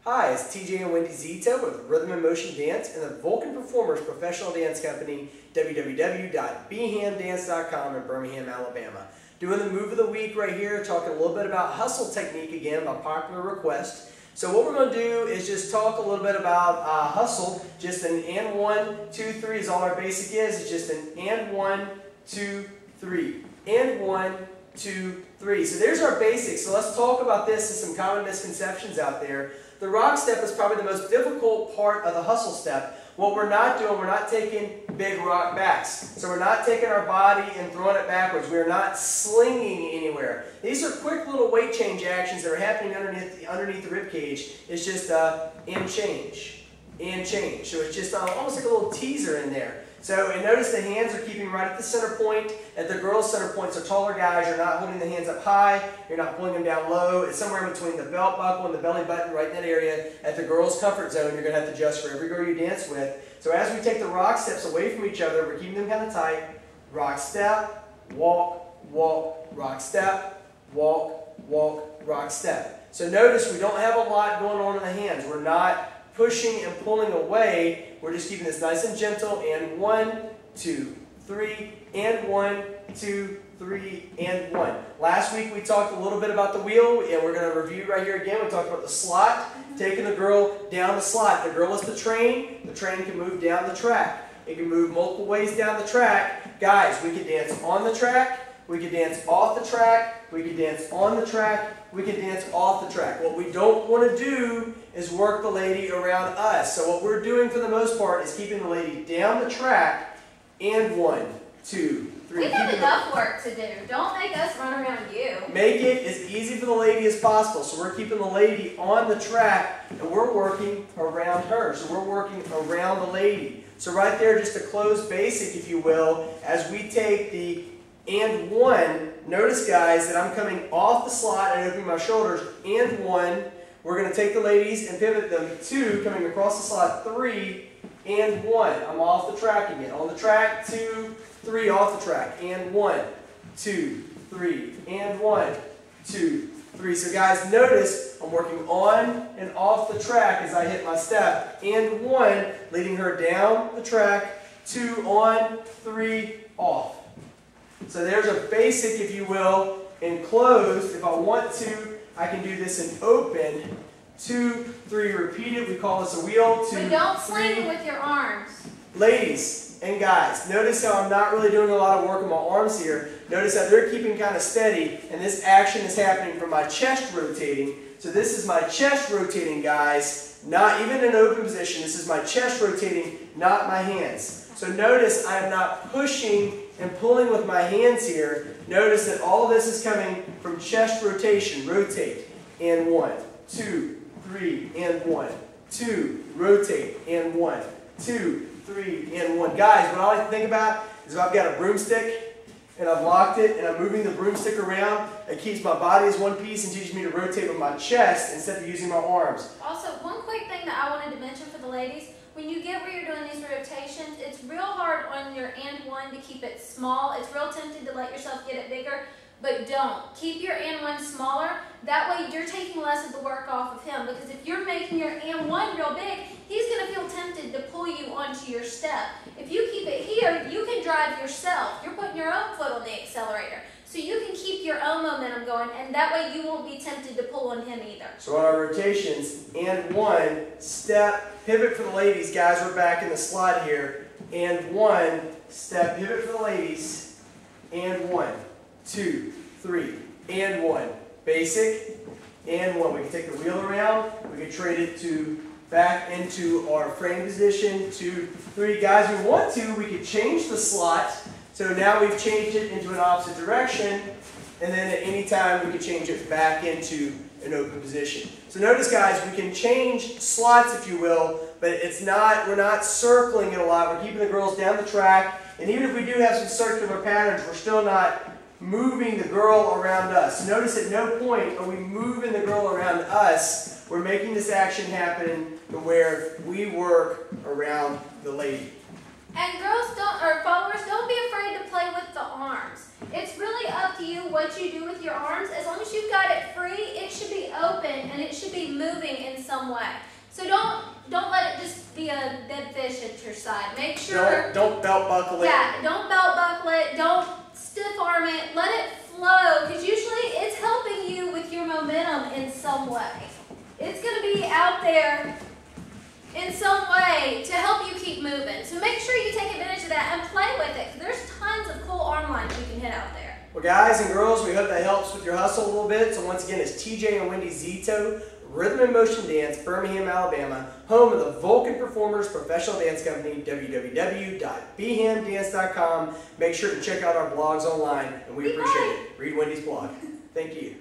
Hi, it's TJ and Wendy Zito with Rhythm and Motion Dance and the Vulcan Performers Professional Dance Company, www.bhamdance.com in Birmingham, Alabama. Doing the move of the week right here, talking a little bit about hustle technique again by popular request. So what we're going to do is just talk a little bit about hustle. Just an and 1, 2, 3 is all our basic is. It's just an and 1, 2, 3. And 1, 2, 3. So there's our basics. So let's talk about this and some common misconceptions out there. The rock step is probably the most difficult part of the hustle step. What we're not doing, we're not taking big rock backs. So we're not taking our body and throwing it backwards. We're not slinging anywhere. These are quick little weight change actions that are happening underneath the rib cage. It's just and change, and change. So it's just almost like a little teaser in there. So, and notice the hands are keeping right at the center point. At the girls' center points are taller guys. You're not holding the hands up high. You're not pulling them down low. It's somewhere in between the belt buckle and the belly button, right in that area. At the girls' comfort zone, you're going to have to adjust for every girl you dance with. So as we take the rock steps away from each other, we're keeping them kind of tight. Rock step, walk, walk, rock step, walk, walk, rock step. So notice we don't have a lot going on in the hands. We're not pushing and pulling away. We're just keeping this nice and gentle. And 1, 2, 3, and 1, 2, 3, and 1. Last week we talked a little bit about the wheel, and we're going to review right here again. We talked about the slot, taking the girl down the slot. The girl is the train can move down the track. It can move multiple ways down the track. Guys, we can dance on the track, we can dance off the track, we can dance on the track, we can dance off the track. What we don't want to do is work the lady around us. So what we're doing for the most part is keeping the lady down the track and 1, 2, 3. We have enough work to do. Don't make us run around you. Make it as easy for the lady as possible. So we're keeping the lady on the track and we're working around her. So we're working around the lady. So right there, just a closed basic, if you will, as we take the and 1, notice guys that I'm coming off the slot and opening my shoulders, and 1. We're going to take the ladies and pivot them. 2, coming across the slot, 3, and 1. I'm off the track again. On the track, 2, 3, off the track, and 1, 2, 3, and 1, 2, 3. So guys, notice I'm working on and off the track as I hit my step, and 1, leading her down the track, 2, on, 3, off. So there's a basic, if you will, in closed. If I want to, I can do this in open. 2, 3, repeat it. We call this a wheel. 2, but don't 3. sling with your arms. Ladies and guys, notice how I'm not really doing a lot of work on my arms here. Notice how they're keeping kind of steady, and this action is happening from my chest rotating. So this is my chest rotating, guys. Not even in open position. This is my chest rotating, not my hands. So notice I am not pushing and pulling with my hands here. Notice that all of this is coming from chest rotation. Rotate, and 1, 2, 3, and 1, 2, rotate, and 1, 2, 3, and 1. Guys, what I like to think about is if I've got a broomstick and I've locked it and I'm moving the broomstick around, it keeps my body as one piece and teaches me to rotate with my chest instead of using my arms. Also, one quick thing that I wanted to mention for the ladies, when you get where you're doing these rotations, it's real hard on your and 1 to keep it small. It's real tempting to let yourself get it bigger, but don't. Keep your and 1 smaller. That way you're taking less of the work off of him, because if you're making your and 1 real big, he's going to feel tempted to pull you onto your step. If you keep it here, you can drive yourself. You're putting your own foot on the accelerator. So you can keep your own momentum going, and that way you won't be tempted to pull on him either. So on our rotations, and 1, step, pivot for the ladies. Guys, we're back in the slot here. And 1, step, pivot for the ladies. And 1, 2, 3, and 1. Basic, and 1. We can take the wheel around. We can trade it to back into our frame position. 2, 3. Guys, we want to, we could change the slot. So now we've changed it into an opposite direction, and then at any time we can change it back into an open position. So notice guys, we can change slots if you will, but we're not circling it a lot. We're keeping the girls down the track, and even if we do have some circular patterns, we're still not moving the girl around us. Notice at no point are we moving the girl around us. We're making this action happen to where we work around the lady. And girls or followers, don't be afraid to play with the arms. It's really up to you what you do with your arms. As long as you've got it free, it should be open and it should be moving in some way. So don't let it just be a dead fish at your side. Make sure don't belt buckle it. Yeah, don't belt buckle it. Don't stiff arm it. Let it flow, because usually it's helping you with your momentum in some way. It's going to be out there in some way to help you keep moving. So make sure you take advantage of that and play with it. There's tons of cool arm lines you can hit out there. Well, guys and girls, we hope that helps with your hustle a little bit. So once again, it's TJ and Wendy Zito, Rhythm and Motion Dance, Birmingham, Alabama, home of the Vulcan Performers Professional Dance Company, www.bhamdance.com. Make sure to check out our blogs online, and we appreciate it. Read Wendy's blog. Thank you.